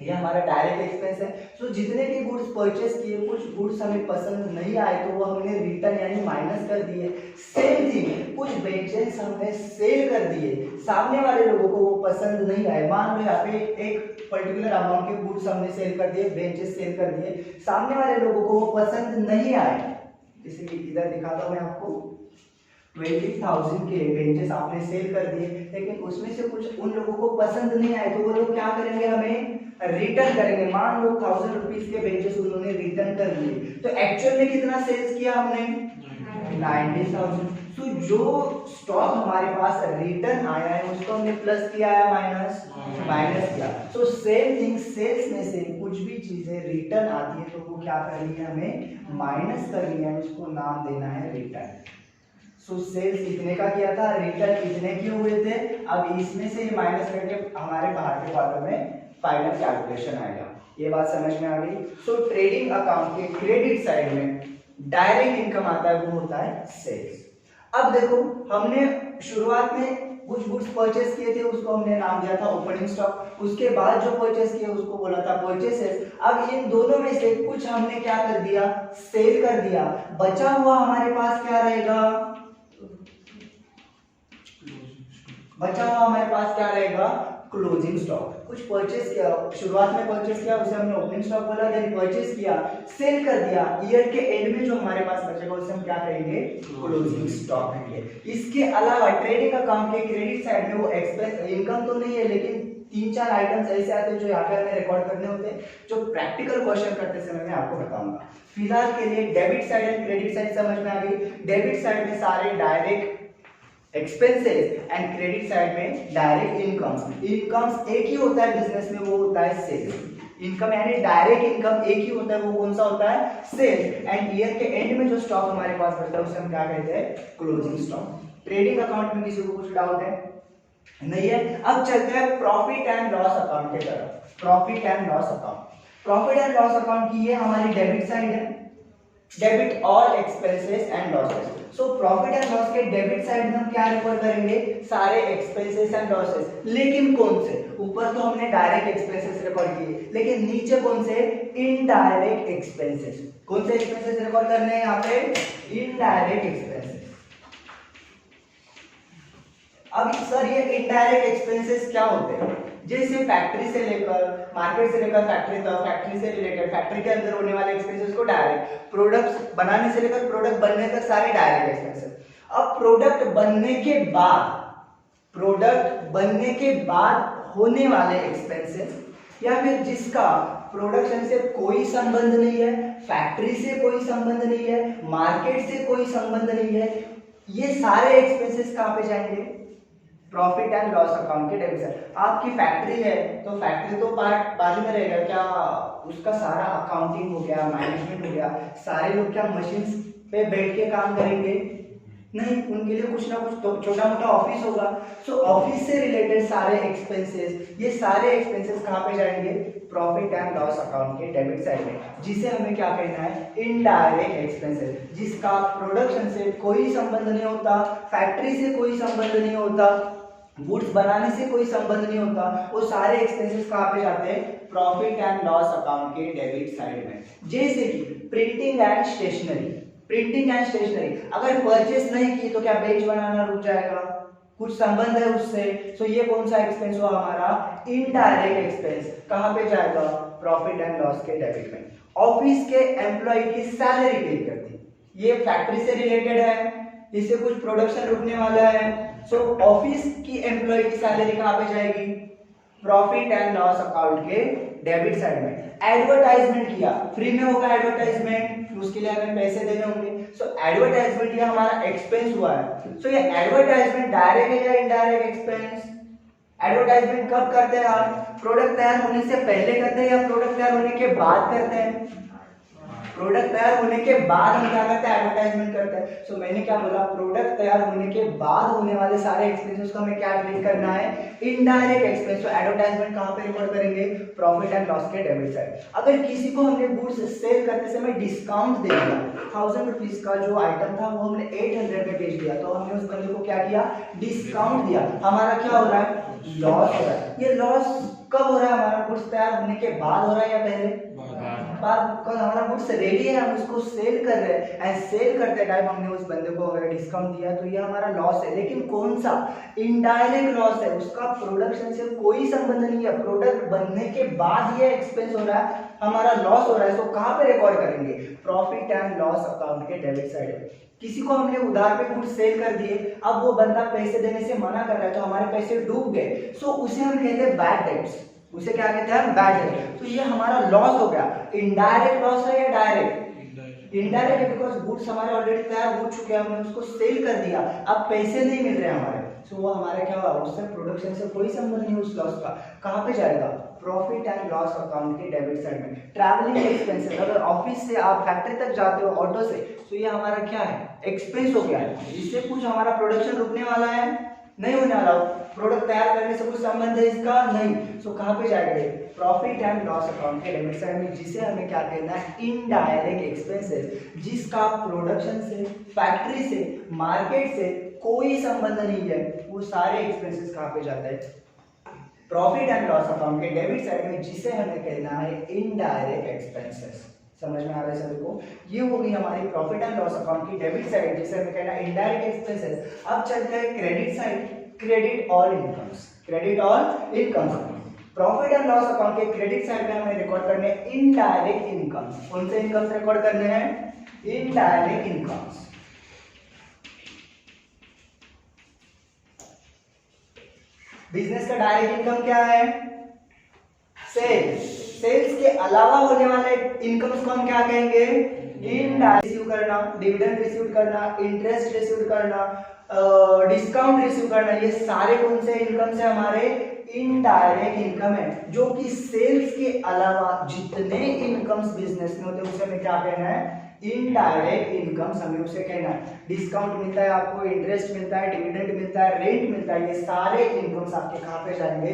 ये हमारा डायरेक्ट एक्सपेंस है। तो जितने भी गुड्स परचेस किए, कुछ गुड्स हमें पसंद नहीं आए तो वो हमने रिटर्न यानी माइनस कर दिए। सेम थिंग, कुछ बेंचेस हमने सेल कर दिए, सामने वाले लोगों को वो पसंद नहीं आए। मान लो यहाँ पे एक पर्टिकुलर अमाउंट के गुड्स हमने सेल कर दिए, बेंचेस सेल कर दिए, सामने वाले लोगों को वो पसंद नहीं आए। जैसे कि इधर दिखाता हूँ मैं आपको, 20,000 के बेंचेस आपने सेल कर दिए, लेकिन उसमें से कुछ उन लोगों को पसंद नहीं आए तो वो लोग क्या करेंगे, हमें रिटर्न करेंगे। मान लो 1000 रुपीज के बेंचेस उन्होंने रिटर्न कर दिए, तो एक्चुअल में कितना सेल्स किया हमने, 90,000। तो जो स्टॉक हमारे पास रिटर्न आया है उसको हमने प्लस किया है माइनस किया। तो सेम थिंग, सेल्स में से कुछ भी चीजें रिटर्न आती है तो वो क्या करनी है, हमें माइनस करनी है, उसको नाम देना है रिटर्न। सो सेल्स इतने का किया था, रिटर्न इतने के हुए थे, अब इसमें से ये माइनस करके हमारे बाहर के कॉलम में फाइनल कैलकुलेशन आएगा। ये बात समझ में आ गई। सो ट्रेडिंग अकाउंट के क्रेडिट साइड में डायरेक्ट इनकम आता है, वो होता है सेल्स। अब देखो, हमने शुरुआत में कुछ गुड्स परचेस किए थे, उसको हमने नाम दिया था ओपनिंग स्टॉक। उसके बाद जो परचेस किए उसको बोला था परचेसेस। अब इन दोनों में से कुछ हमने क्या कर दिया, सेल कर दिया। बचा हुआ हमारे पास क्या रहेगा, बचा हुआ हमारे पास क्या रहेगा, क्लोजिंग स्टॉक। कुछ परचेस किया, शुरुआत में परचेस किया, उसे हमने ओपनिंग स्टॉक बोला, देन परचेस किया, सेल कर दिया। ईयर के एंड में जो हमारे पास बचेगा उसे हम क्या कहेंगे, क्लोजिंग स्टॉक कहेंगे। इसके अलावा ट्रेडिंग अकाउंट के क्रेडिट साइड में वो एक्सपेंस इनकम तो नहीं है, लेकिन 3-4 आइटम्स ऐसे आते हैं जो यहाँ पे हमें रिकॉर्ड करने होते हैं, जो प्रैक्टिकल क्वेश्चन करते समय मैं आपको बताऊंगा। फिलहाल के लिए debit side and credit side समझ में आ गई। डेबिट साइड में सारे direct expenses and credit side में डायरेक्ट इनकम्स। इनकम्स एक ही होता है बिजनेस में, वो होता है सेल्स। इनकम यानी डायरेक्ट इनकम एक ही होता है, वो कौन सा होता है, सेल्स। एंड ईयर के एंड में जो स्टॉक हमारे पास बचता है उसे हम क्या कहते हैं, क्लोजिंग स्टॉक। ट्रेडिंग अकाउंट में किसी को कुछ डाउट है, नहीं है? अब चलते हैं प्रॉफिट एंड लॉस अकाउंट की तरफ। Profit and loss account, profit and loss account की ये हमारी डेबिट साइड है। Debit all expenses and losses. So profit and loss के डेबिट साइड में हम क्या रिकॉर्ड करेंगे, सारे एक्सपेंसेस एंड लॉसेस। लेकिन कौन से, ऊपर तो हमने डायरेक्ट एक्सपेंसेस रिकॉर्ड किए, लेकिन नीचे कौन से, इनडायरेक्ट एक्सपेंसेस। कौन से एक्सपेंसेस रिकॉर्ड करने हैं यहाँ पे, इनडायरेक्ट एक्सपेंसेस। अब सर ये इनडायरेक्ट एक्सपेंसेस क्या होते हैं, जैसे फैक्ट्री से लेकर मार्केट से लेकर फैक्ट्री तक, फैक्ट्री से रिलेटेड फैक्ट्री के अंदर होने वाले एक्सपेंसेस को डायरेक्ट, प्रोडक्ट्स बनाने से लेकर प्रोडक्ट बनने तक सारे डायरेक्ट एक्सपेंसेस। अब प्रोडक्ट बनने के बाद होने वाले एक्सपेंसेस, या फिर जिसका प्रोडक्शन से कोई संबंध नहीं है, फैक्ट्री से कोई संबंध नहीं है, मार्केट से कोई संबंध नहीं है, ये सारे एक्सपेंसेस कहां पे जाएंगे, प्रॉफिट एंड लॉस अकाउंट के डेबिट साइड। आपकी फैक्ट्री है तो फैक्ट्री तो पार्ट बाजू में रहेगा, क्या उसका सारा अकाउंटिंग हो गया, मैनेजमेंट हो गया, सारे लोग क्या मशीन्स पे बैठ के काम करेंगे, नहीं, उनके लिए कुछ ना कुछ तो छोटा मोटा ऑफिस होगा। सो ऑफिस से रिलेटेड सारे एक्सपेंसेस, ये सारे एक्सपेंसेस कहाँ पे जाएंगे? प्रॉफिट एंड लॉस अकाउंट के डेबिट साइड में, जिसे हमें क्या कहना है? इनडायरेक्ट एक्सपेंसेस, जिसका प्रोडक्शन से कोई संबंध नहीं होता, फैक्ट्री से कोई संबंध नहीं होता, गुड्स बनाने से कोई संबंध नहीं होता, वो सारे एक्सपेंसेस कहाँ पे जाते हैं? प्रॉफिट एंड लॉस अकाउंट के डेबिट साइड में। जैसे कि printing and stationery, printing and stationery अगर परचेस नहीं की तो क्या पेज बनाना रुक जाएगा? कुछ संबंध है उससे, तो ये कौन सा एक्सपेंस हुआ हमारा? Indirect expense. कहाँ पे जाएगा? प्रॉफिट एंड लॉस के डेबिट में। ऑफिस के एम्प्लॉय की सैलरी पे करती है, ये फैक्ट्री से रिलेटेड है, इससे कुछ प्रोडक्शन रुकने वाला है, सो ऑफिस की एम्प्लॉय की सैलरी कहाँ पे जाएगी? प्रॉफिट एंड लॉस अकाउंट के डेबिट साइड में। एडवर्टाइजमेंट किया, फ्री में होगा एडवर्टाइजमेंट, उसके लिए हमें पैसे देने होंगे, सो एडवर्टाइजमेंट ये हमारा एक्सपेंस हुआ है। सो ये एडवर्टाइजमेंट डायरेक्ट है या इनडायरेक्ट एक्सपेंस? एडवर्टाइजमेंट कब करते हैं आप? प्रोडक्ट तैयार होने से पहले करते हैं या प्रोडक्ट तैयार होने के बाद करते हैं? प्रोडक्ट तैयार होने के बाद हम क्या करते हैं? एडवर्टाइजमेंट करते हैं। सो मैंने क्या बोला? प्रोडक्ट तैयार होने के बाद होने वाले सारे एक्सपेंसेस को हमें क्या ट्रीट करना है? Indirect expense. तो एडवर्टाइजमेंट कहाँ पे रिकॉर्ड करेंगे? प्रॉफिट एंड लॉस के डेबिट साइड। अगर किसी को हमने गुड्स सेल करते समय डिस्काउंट दे दिया, 1000 रुपीज का जो आइटम था वो हमने 800 में बेच दिया, तो हमने उस बंदे को क्या किया? डिस्काउंट दिया। हमारा क्या हो रहा है? लॉस हो रहा है। ये लॉस कब हो रहा है? हमारा गुड्स तैयार होने के बाद हो रहा है या पहले? बाद। हमारा गुड्स रेडी है, हम उसको सेल कर रहे हैं, एंड सेल करते टाइम हमने उस बंदे को अगर डिस्काउंट दिया तो ये हमारा लॉस है। लेकिन कौन सा? इनडायरेक्ट लॉस है, उसका प्रोडक्शन से कोई संबंध नहीं है, प्रोडक्ट बनने के बाद ये एक्सपेंस हो रहा है, हमारा लॉस हो रहा है। तो कहाँ पे रिकॉर्ड करेंगे? प्रॉफिट एंड लॉस अकाउंट के डेबिट साइड में। किसी को हमने उधार पे गुड्स सेल कर दिए, अब वो बंदा पैसे देने से मना कर रहा है, तो हमारे पैसे डूब गए, सो उसे हम कहते हैं बैड डेट्स। उसे क्या कहते हैं? Bad debt. तो ये हमारा लॉस हो गया। इनडायरेक्ट लॉस है या डायरेक्ट? इनडायरेक्ट है, बिकॉज गुड्स हमारे ऑलरेडी तैयार हो चुके हैं, हमने उसको सेल कर दिया, अब पैसे नहीं मिल रहे हमारे, सो वो हमारे क्या हुआ? उससे प्रोडक्शन से कोई संबंध नहीं उस लॉस का। कहाँ पे जाएगा? प्रॉफिट एंड लॉस अकाउंट के डेबिट साइड में। ट्रैवलिंग एक्सपेंसेस, अगर ऑफिस से आप फैक्ट्री तक जाते हो ऑटो से, तो ये हमारा क्या है? एक्सपेंस हो गया है। इससे कुछ हमारा प्रोडक्शन रुकने वाला है? नहीं होने वाला। प्रोडक्ट तैयार करने से कुछ संबंध है इसका? नहीं। सो कहाँ पे जाएगा? प्रॉफिट एंड लॉस अकाउंट के डेबिट साइड में, जिसे हमें क्या कहना है? इनडायरेक्ट एक्सपेंसेस, जिसका प्रोडक्शन से, फैक्ट्री से, मार्केट से कोई संबंध नहीं है, वो सारे एक्सपेंसेस कहाँ पे जाते हैं? प्रॉफिट एंड लॉस अकाउंट के डेबिट साइड में, जिसे हमें कहना है इनडायरेक्ट एक्सपेंसेस। समझ में आ रहा है सभी को? ये हो गई हमारी प्रॉफिट एंड लॉस अकाउंट की डेबिट साइड, जिसे हमें कहना है इनडायरेक्ट एक्सपेंसेस। अब चलते हैं credit side, credit all incomes. Credit all incomes, profit and loss account के क्रेडिट साइड में हमें रिकॉर्ड करने हैं इनडायरेक्ट इनकम्स। कौन से इनकम्स रिकॉर्ड करने हैं? Indirect incomes. बिजनेस का डायरेक्ट इनकम क्या है? सेल्स। सेल्स के अलावा होने वाले इनकम्स को हम क्या कहेंगे? इनडायरेक्ट। रिसीव करना, डिविडेंड रिसीव करना, इंटरेस्ट रिसीव करना, डिस्काउंट रिसीव करना, ये सारे कौन से इनकम से हमारे? इनडायरेक्ट इनकम है। जो कि सेल्स के अलावा जितने इनकम्स बिजनेस में होते हैं उसे हमें क्या कहना है? इनडायरेक्ट इनकम्स हमें उसे कहना है। डिस्काउंट मिलता है आपको, इंटरेस्ट मिलता है, डिविडेंड मिलता है, रेंट मिलता है, ये सारे इनकम्स आपके कहाँ पे जाएंगे?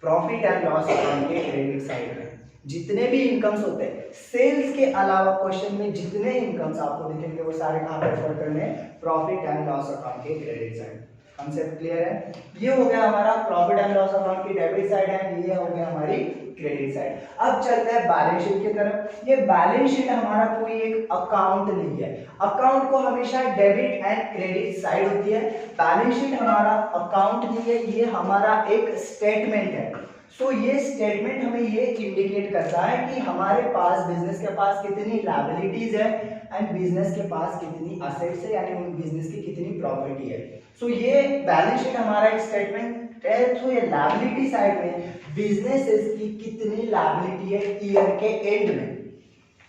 प्रॉफिट एंड लॉस अकाउंट के क्रेडिट साइड में। जितने भी इनकम्स होते हैं सेल्स के अलावा, क्वेश्चन में जितने इनकम्स आपको दिखेंगे वो सारे कहाँ पे रिकॉर्ड करने हैं? प्रॉफिट एंड लॉस अकाउंट के क्रेडिट साइड। कंसेप्ट क्लियर है? ये हो गया हमारा प्रॉफिट एंड लॉस अकाउंट की डेबिट साइड है, ये हो गया हमारी क्रेडिट साइड। अब चलते हैं बैलेंस शीट की तरफ। ये बैलेंस शीट हमारा कोई एक अकाउंट नहीं है, अकाउंट को हमेशा डेबिट एंड क्रेडिट साइड होती है। बैलेंस शीट हमारा अकाउंट नहीं है, ये हमारा एक स्टेटमेंट है। सो ये स्टेटमेंट हमें ये इंडिकेट करता है कि हमारे पास, बिजनेस के पास कितनी लायबिलिटीज है एंड बिजनेस के पास कितनी असेट्स है, यानी उन बिजनेस की कितनी प्रॉपर्टी है। सो ये बैलेंस शीट हमारा एक स्टेटमेंट है। तो ये लायबिलिटी साइड में बिजनेसेस की कितनी लायबिलिटी है ईयर के एंड में,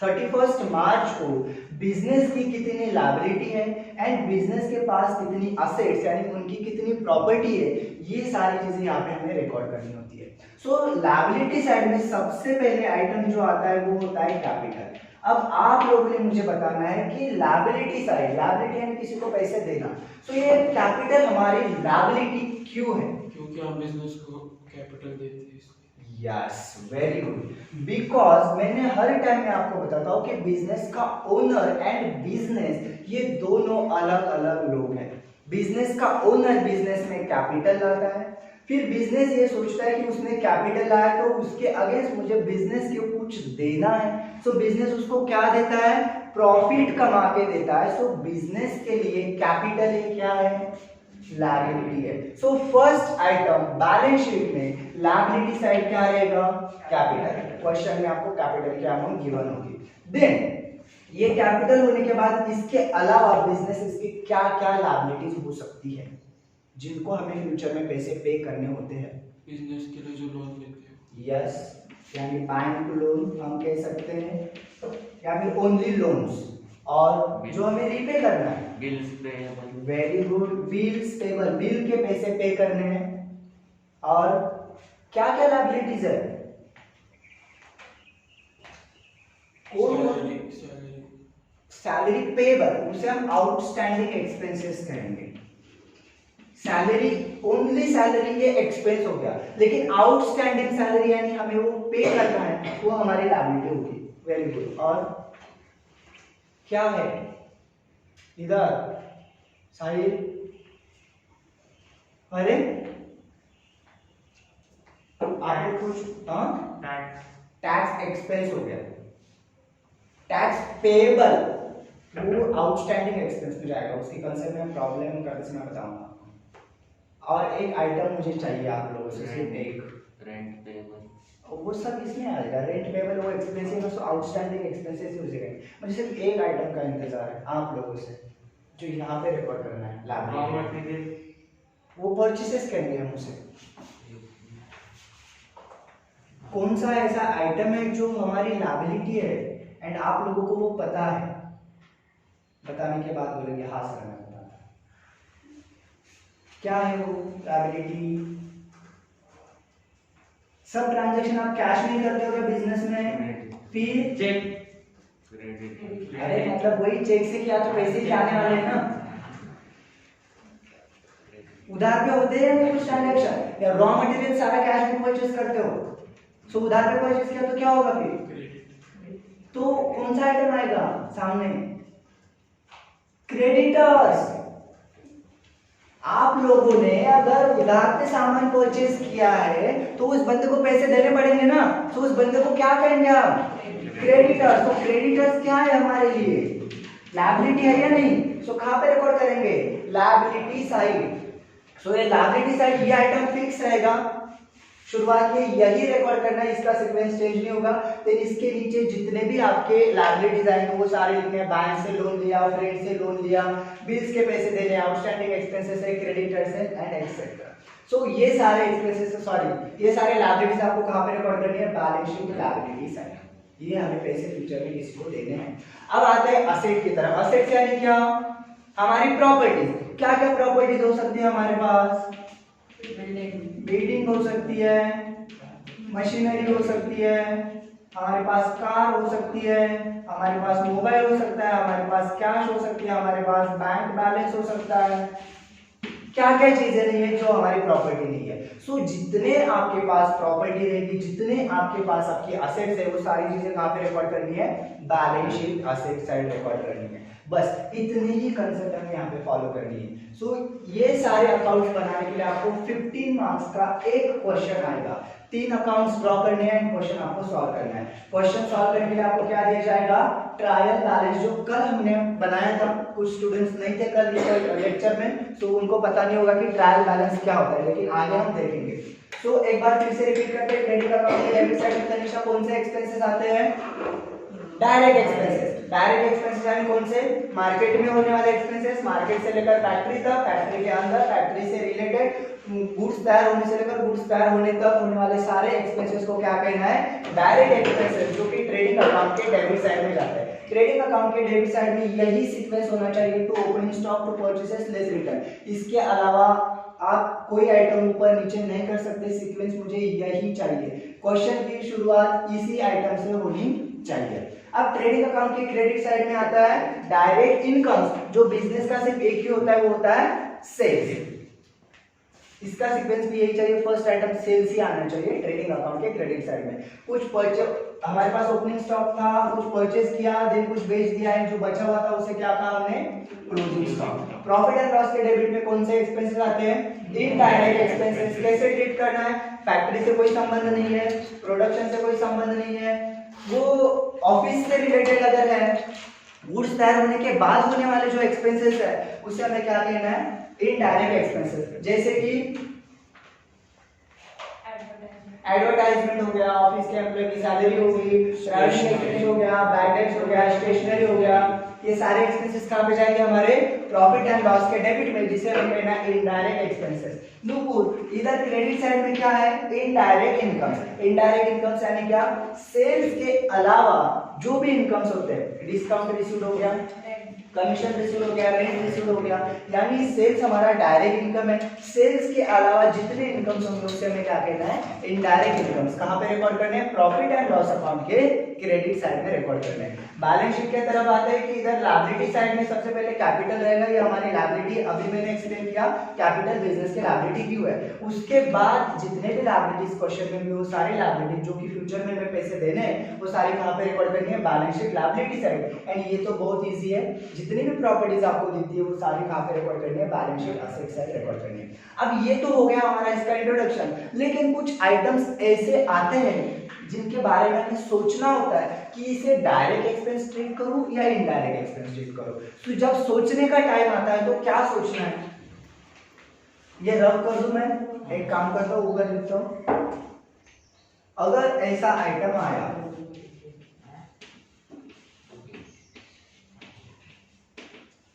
31 मार्च को बिजनेस की कितनी लायबिलिटी है एंड बिजनेस के पास कितनी असेट्स यानी उनकी कितनी प्रॉपर्टी है, ये सारी चीजें यहाँ पे हमें रिकॉर्ड करनी होती है। सो लायबिलिटी साइड में सबसे पहले आइटम जो आता है वो होता है कैपिटल। अब आप लोगों ने मुझे बताना है कि लायबिलिटी साइड, लायबिलिटी यानी किसी को पैसे देना, तो ये कैपिटल हमारी लायबिलिटी क्यों है? क्योंकि हम बिजनेस को कैपिटल देते हैं इसलिए। Yes, very good. बिकॉज मैंने हर टाइम में आपको बताता हूँ कि बिजनेस का ओनर एंड बिजनेस ये दोनों अलग अलग लोग हैं। बिजनेस का ओनर बिजनेस में कैपिटल लाता है, फिर बिजनेस ये सोचता है कि उसने कैपिटल लाया तो उसके अगेंस्ट मुझे बिजनेस को कुछ देना है, सो बिजनेस उसको क्या देता है? प्रॉफिट कमा के देता है। सो बिजनेस के लिए कैपिटल ये क्या है? लायबिलिटी है। So first item balance sheet में लायबिलिटी साइड क्या रहेगा? कैपिटल। क्वेश्चन में आपको कैपिटल की अमाउंट गिवन होगी। देन ये कैपिटल होने के बाद इसके अलावा बिजनेस इसकी क्या क्या लायबिलिटीज हो सकती है जिनको हमें फ्यूचर में पैसे पे करने होते हैं? बिजनेस के लिए जो लोन लेते हैं। यस, यानी बैंक लोन हम कह सकते हैं या फिर ओनली लोन्स, और जो हमें रीपे करना है bills payable. Very good, bills payable, bill के पैसे पे करने हैं। और क्या क्या लायबिलिटीज है? सैलरी सैलरी पेबल, उसे हम आउटस्टैंडिंग एक्सपेंसेस कहेंगे। सैलरी, ओनली सैलरी ये एक्सपेंस हो गया, लेकिन आउटस्टैंडिंग सैलरी यानी हमें वो पे करना है, वो हमारी लायबिलिटी होगी। Very good. और क्या है इधर साहिल? अरे आपको कुछ, हाँ, टैक्स एक्सपेंस हो गया। टैक्स पेबल वो आउटस्टैंडिंग एक्सपेंस में जाएगा, उसकी कंसेप्ट में प्रॉब्लम करते समय बताऊंगा। और एक आइटम मुझे चाहिए आप लोगों से, सिर्फ एक, रेंट पेएबल। वो सब इसमें आएगा। रेंट पेबल वो एक्सपेंसिव है, सो आउटस्टैंडिंग एक्सपेंसेस ही उसे कहेंगे। मुझे सिर्फ एक आइटम का इंतजार है आप लोगों से जो यहाँ पे रिकॉर्ड करना है, लायबिलिटी। वो परचेसेस करेंगे हम उसे। कौन सा ऐसा आइटम है जो हमारी लायबिलिटी है एंड आप लोगों को वो पता है? बताने के बाद बोलेंगे हाँ सर मैं पता था। क्या है वो लायबिलिटी? सब ट्रांजैक्शन आप कैश नहीं करते हो बिजनेस में, फिर चेक। अरे मतलब वही चेक से किया तो पैसे ही जाने वाले हैं ना। उधार पे होते हैं कुछ ट्रांजैक्शन, या रॉ मटेरियल सारा कैश में परचेस करते हो, सो उधार पे परचेस किया तो क्या होगा फिर? तो कौन सा आइटम आएगा सामने? क्रेडिटर्स। आप लोगों ने अगर उधार पे सामान परचेस किया है तो उस बंदे को पैसे देने पड़ेंगे ना, तो उस बंदे को क्या कहेंगे आप? क्रेडिटर्स। तो क्रेडिटर्स क्या है हमारे लिए? लायबिलिटी है या नहीं? सो कहां पे रिकॉर्ड करेंगे? Liability side. सो ये लायबिलिटी साइड ये आइटम फिक्स रहेगा, शुरुआत में यही रिकॉर्ड करना है, इसका सीक्वेंस चेंज नहीं होगा। तो इसके नीचे जितने भी आपके लायबिलिटीज आएंगे वो सारे लिखने हैं। बैंक से लोन लिया, फ्रेंड से लोन लिया, बिल्स के पैसे देने, आउटस्टैंडिंग एक्सपेंसेस है, क्रेडिटर्स है एंड एक्सेट्रा। सो ये सारे एक्सपेंसेस, सॉरी ये सारे लायबिलिटीज आपको कहां पे रिकॉर्ड करनी है? Balance sheet liability side. ये हमें पैसे फ्यूचर में किसी को देने हैं। अब आते हैं असेट की तरफ। असेट यानी क्या? हमारी प्रॉपर्टीज। क्या क्या प्रॉपर्टीज हो सकती है हमारे पास? बिल्डिंग हो सकती है, मशीनरी हो सकती है, हमारे पास कार हो सकती है, हमारे पास मोबाइल हो सकता है, हमारे पास कैश हो सकती है, हमारे पास बैंक बैलेंस हो सकता है। क्या क्या चीजें नहीं है जो हमारी प्रॉपर्टी नहीं है? सो जितने आपके पास प्रॉपर्टी रहेगी, जितने आपके पास आपकी असेट्स है, वो सारी चीजें कहां पे रिकॉर्ड करनी है? Balance sheet asset side record करनी है। बस इतनी ही कंसेप्ट हमें यहाँ पे फॉलो करनी है। सो ये सारे अकाउंट्स बनाने के लिए आपको 15 मार्क्स का एक क्वेश्चन आएगा। 3 अकाउंट्स ड्रॉ करने हैं, क्वेश्चन आपको सॉल्व करना है। क्वेश्चन सॉल्व करने के लिए आपको क्या दिया जाएगा? ट्रायल बैलेंस, जो कल हमने बनाया था। कुछ स्टूडेंट्स नहीं थे कल लेक्चर में, तो उनको पता नहीं होगा कि ट्रायल बैलेंस क्या होता है, लेकिन आगे हम देखेंगे। तो एक बार फिर से रिपीट करते हैं। क्रेडिट अकाउंट के डेबिट साइड में तनिषा कौन से एक्सपेंसेस आते हैं? Direct expenses. डायरेक्ट एक्सपेंसेस यानी कौन से? मार्केट में होने वाले एक्सपेंसेस, मार्केट से लेकर फैक्ट्री तक, फैक्ट्री के अंदर, फैक्ट्री से रिलेटेड गुड्स तैयार होने से लेकर गुड्स तैयार होने तक होने वाले सारे एक्सपेंसेस को क्या कहना है? डायरेक्ट एक्सपेंसेस, जो कि ट्रेडिंग अकाउंट के डेबिट साइड में जाते हैं। ट्रेडिंग अकाउंट के डेबिट साइड में यही सीक्वेंस होना चाहिए: to opening stock, to purchases, less return. इसके अलावा आप कोई आइटम ऊपर नीचे नहीं कर सकते, सीक्वेंस मुझे यही चाहिए। क्वेश्चन की शुरुआत इसी आइटम से होनी चाहिए। अब ट्रेडिंग अकाउंट के क्रेडिट साइड में आता है डायरेक्ट इनकम, जो बिजनेस का सिर्फ एक ही होता है, वो होता है सेल्स। इसका सीक्वेंस भी यही चाहिए, फर्स्ट आइटम सेल्स ही आना चाहिए ट्रेडिंग अकाउंट के क्रेडिट साइड में। कुछ परचेज, हमारे पास ओपनिंग स्टॉक था, कुछ परचेज किया, देन कुछ बेच दिया है, जो बचा हुआ था उसे क्या कहा हमने, closing stock. Profit and loss के डेबिट में कौन से एक्सपेंसेस आते हैं, इनडायरेक्ट एक्सपेंसेस। कैसे ट्रीट करना है, फैक्ट्री से कोई संबंध नहीं है, प्रोडक्शन से कोई संबंध नहीं है, वो ऑफिस से रिलेटेड अगर है, गुड्स तैयार होने के बाद होने वाले जो एक्सपेंसेस है उसे हमें क्या कहना है, इनडायरेक्ट एक्सपेंसेस। जैसे कि एडवर्टाइजमेंट हो गया, ऑफिस के एम्प्लॉय की सैलरी हो गई, ट्रैवलिंग एक्सपेंस हो गया, बैड डेट्स हो गया, स्टेशनरी हो गया, ये सारे एक्सपेंसेस कहां पे जाएंगे, हमारे प्रॉफिट एंड लॉस के डेबिट में, जिसे हम कहना है इनडायरेक्ट एक्सपेंसेस। नूपुर, इधर क्रेडिट साइड में क्या है, इनडायरेक्ट इनकम्स। इनडायरेक्ट इनकम्स यानी क्या, सेल्स के अलावा जो भी इनकम्स होते हैं, डिस्काउंट रिसीव्ड हो गया, कमीशन रिसीव हो गया, रेंट रिसीव हो गया, यानी सेल्स हमारा डायरेक्ट इनकम है। सेल्स के अलावा जितने इनकम्स होंगे उसे हमें क्या कहना है, इनडायरेक्ट इनकम्स। कहां पे रिकॉर्ड करने हैं, प्रॉफिट एंड लॉस अकाउंट के क्रेडिट साइड में रिकॉर्ड करने हैं। बैलेंस शीट की तरफ आते हैं कि इधर लायबिलिटी साइड में सबसे पहले कैपिटल रहेगा, ये हमारी लायबिलिटी, अभी मैंने एक्सप्लेन किया कैपिटल बिजनेस की लायबिलिटी क्यों है। उसके बाद जितने भी लायबिलिटीज क्वेश्चन में भी, वो सारी लायबिलिटी जो कि फ्यूचर में हमें पैसे देने हैं, वो सारी कहां पे रिकॉर्ड करनी है, balance sheet liability side. And ये तो बहुत इजी है, जितनी भी प्रॉपर्टीज आपको दिखती है वो सारी कहां पे रिकॉर्ड करनी है, balance sheet asset side record करनी है। अब ये तो हो गया हमारा इसका इंट्रोडक्शन, लेकिन कुछ आइटम्स ऐसे आते हैं जिनके बारे में हमें सोचना होता है कि इसे डायरेक्ट एक्सपेंस ट्रीट करूं या इनडायरेक्ट एक्सपेंस ट्रीट करूं। तो जब सोचने का टाइम आता है तो क्या सोचना है, ये रफ कर दूं मैं, एक काम करता हूं, ऊपर लिखता हूं। अगर ऐसा आइटम आया,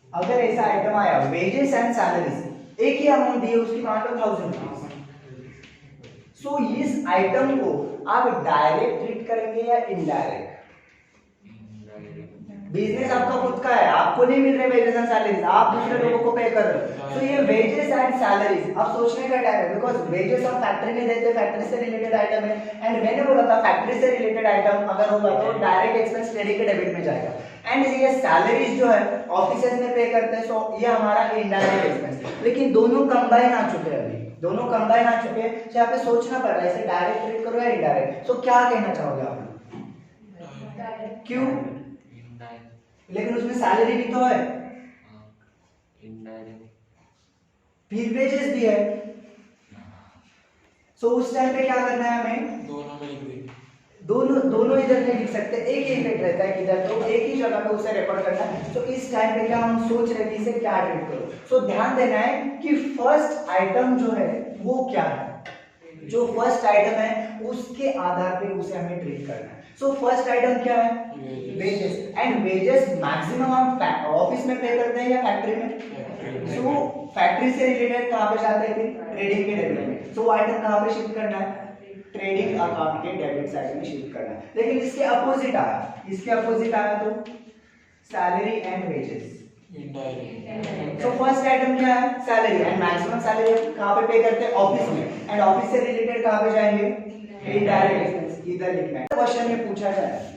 अगर ऐसा आइटम आया वेजेस एंड सैलरीज, एक ही अमाउंट दी है उसकी, मान लो 1000 रुपीज। सो इस आइटम को आप डायरेक्ट ट्रीट करेंगे या इनडायरेक्ट। बिजनेस आपका खुद का है, आपको नहीं मिल रहे वेजेस एंड सैलरीज, आप दूसरे लोगों को पे कर रहे हो। तो ये वेजेस एंड सैलरीज, अब सोचने का टाइम है, बिकॉज वेजेस हम फैक्ट्री में देते हैं, फैक्ट्री से रिलेटेड आइटम है। एंड मैंने बोला था फैक्ट्री से रिलेटेड आइटम अगर होगा तो डायरेक्ट एक्सपेंस ट्रेडिंग के डेबिट में जाएगा। एंड ये सैलरीज जो है ऑफिसेज में पे करते हैं, सो ये हमारा इनडायरेक्ट एक्सपेंस। लेकिन दोनों कंबाइन आ चुके हैं, अभी दोनों कंबाइन आ चुके हैं, तो यहाँ पे सोचना पड़ रहा है इसे डायरेक्ट ट्रीट करो या इनडायरेक्ट। तो क्या कहना चाहोगे आप, क्यों, लेकिन उसमें सैलरी भी तो है, फिर वेजेस भी है, सो उस टाइम पे क्या करना है हमें, दोनों में लिख देंगे, दोनों इधर नहीं लिख सकते, एक ही इफेक्ट रहता है किधर, तो एक ही जगह पे उसे रिकॉर्ड करना है। तो इस टाइम पे क्या हम सोच रहे हैं कि इसे क्या ट्रीट करो। सो ध्यान देना है कि फर्स्ट आइटम जो है वो क्या है, जो फर्स्ट आइटम है उसके आधार पे उसे हमें ट्रीट करना है। सो फर्स्ट आइटम क्या है, वेजेस। एंड वेजेस मैक्सिमम हम ऑफिस में पे करते हैं या फैक्ट्री में। सो फैक्ट्री से रिलेटेड कहां पे जाते हैं, ट्रेडिंग के डेबिट में। सो आइटम कहां पे शिफ्ट करना है, ट्रेडिंग अकाउंट के डेबिट साइड में शिफ्ट करना है। लेकिन इसके अपोजिट आया, इसके अपोजिट आया तो salary and wages. So first item क्या है, सैलरी। एंड मैक्सिमम सैलरी कहां पे पे करते हैं, ऑफिस में। एंड ऑफिस से रिलेटेड कहां पे जाएंगे, इनडायरेक्ट एक्सपेंस, इधर लिखना है। क्वेश्चन में पूछा जाए,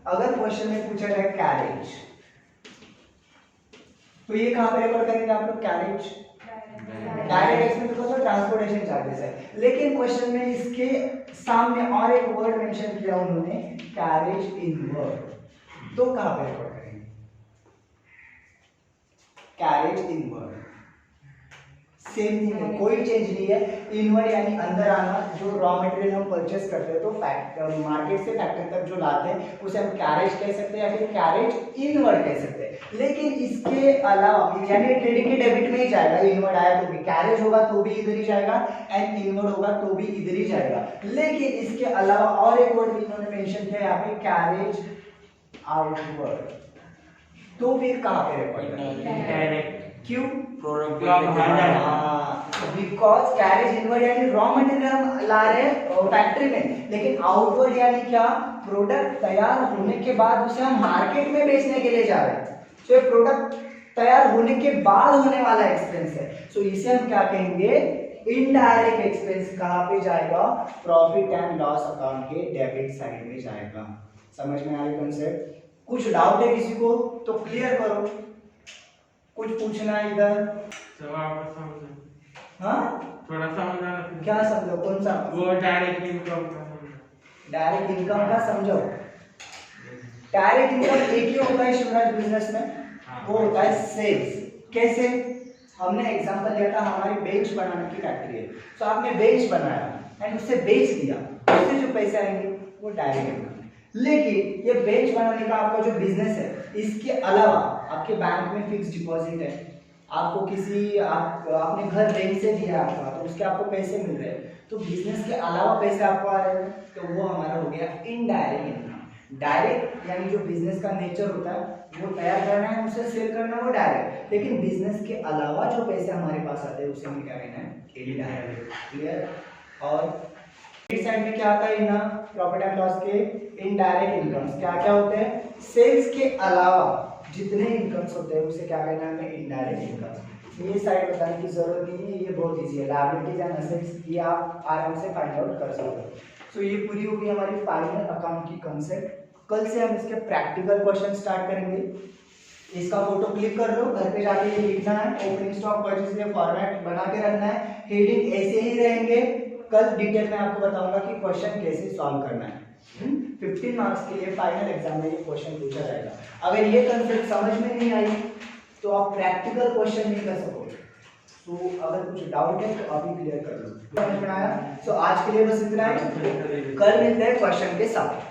अगर क्वेश्चन में पूछा जाए कैरेज, तो ये कहां पे रिकॉर्ड करेंगे आप लोग, carriage direct expense, because transportation charges है। लेकिन क्वेश्चन में इसके सामने और एक वर्ड मेंशन किया उन्होंने, कैरेज इनवर्ड, तो कहां पे रिकॉर्ड करेंगे, कैरेज इनवर्ड। सेम थिंग है, कोई चेंज नहीं है। इनवर्ड यानी अंदर आना, जो रॉ मटेरियल हम परचेस करते हैं तो मार्केट से फैक्ट्री तक जो लाते हैं उसे हम कैरेज कह सकते हैं या फिर कैरेज इनवर्ड कह सकते हैं। लेकिन इसके अलावा यानी ट्रेडिंग के डेबिट में ही जाएगा, इनवर्ड आया तो भी, कैरेज होगा तो भी इधर ही जाएगा, एंड इनवर्ड होगा तो भी इधर ही जाएगा। लेकिन इसके अलावा और एक वर्ड इन्होंने मेंशन किया यहाँ पे, कैरेज आउटवर्ड, तो फिर कहां पे रिकॉर्ड, क्यों, प्रोडक्ट बिकॉज कैरेज इनवर्ड यानी रॉ मटेरियल हम ला रहे हैं फैक्ट्री में, लेकिन आउटवर्ड यानी क्या, प्रोडक्ट तैयार होने के बाद उसे हम मार्केट में बेचने के लिए जा रहे हैं। तो ये प्रोडक्ट तैयार होने के बाद होने वाला एक्सपेंस है, सो इसे हम क्या कहेंगे, इनडायरेक्ट एक्सपेंस कहाँ पे जाएगा? प्रॉफिट एंड लॉस अकाउंट के डेबिट साइड में जाएगा। समझ में आया कंसेप्ट? कुछ डाउट है किसी को तो क्लियर करो, कुछ पूछना है इधर? सब आप समझो। हाँ थोड़ा समझाना। क्या समझो? कौन सा? वो डायरेक्ट इनकम का समझो। डायरेक्ट इनकम का समझो। डायरेक्ट इनकम एक ही होता है शिवराज बिजनेस में, वो होता है सेल्स। कैसे? हमने एग्जांपल लिया था, हमारी बेंच बनाने की फैक्ट्री है, तो आपने बेंच बनाया एंड उससे बेच दिया, उससे जो पैसे आएंगे वो डायरेक्ट इनकम। लेकिन ये बेंच बनाने का आपका जो बिजनेस है, इसके अलावा आपके बैंक में फिक्स डिपॉजिट है, आपको किसी आपने घर रेंट से दिया आपका, तो उसके आपको पैसे मिल रहे हैं, तो बिजनेस के अलावा पैसे आपको आ रहे हैं, तो वो हमारा हो गया इनडायरेक्ट इनकम। डायरेक्ट यानी जो बिजनेस का नेचर होता है वो तैयार करना है, उसे सेल करना है, वो डायरेक्ट। लेकिन बिजनेस के अलावा जो पैसे हमारे पास आते हैं उसे हम क्या कहना है? इनडायरेक्ट। क्लियर? और क्रेडिट साइड में क्या आता है? इन प्रॉफिट एंड लॉस के इनडायरेक्ट इनकम्स क्या क्या होते हैं? सेल्स के अलावा जितने इनकम्स होते हैं उसे क्या कहना है? Indirect incomes. ये साइड बताने की जरूरत नहीं है, ये बहुत इजी है। लायबिलिटीज एंड असेट्स ये आप आराम से फाइंड आउट कर सकते हो। तो ये पूरी होगी हमारी फाइनल अकाउंट की कंसेप्ट। कल से हम इसके प्रैक्टिकल क्वेश्चन स्टार्ट करेंगे। इसका फोटो क्लिक कर लो, घर पे जाके ये लिखना है, ओपनिंग स्टॉक परचेज के फॉर्मेट बना के रखना है, हेडिंग ऐसे ही रहेंगे। कल डिटेल में आपको बताऊंगा कि क्वेश्चन कैसे सॉल्व करना है। 15 मार्क्स के लिए फाइनल एग्जाम में ये क्वेश्चन पूछा जाएगा। अगर ये कंसेप्ट समझ में नहीं आई तो आप प्रैक्टिकल क्वेश्चन नहीं कर सकोगे। तो अगर कुछ डाउट है तो अभी क्लियर कर लो। समझ में आया? तो आज के लिए बस इतना ही, कल मिलते हैं क्वेश्चन के साथ।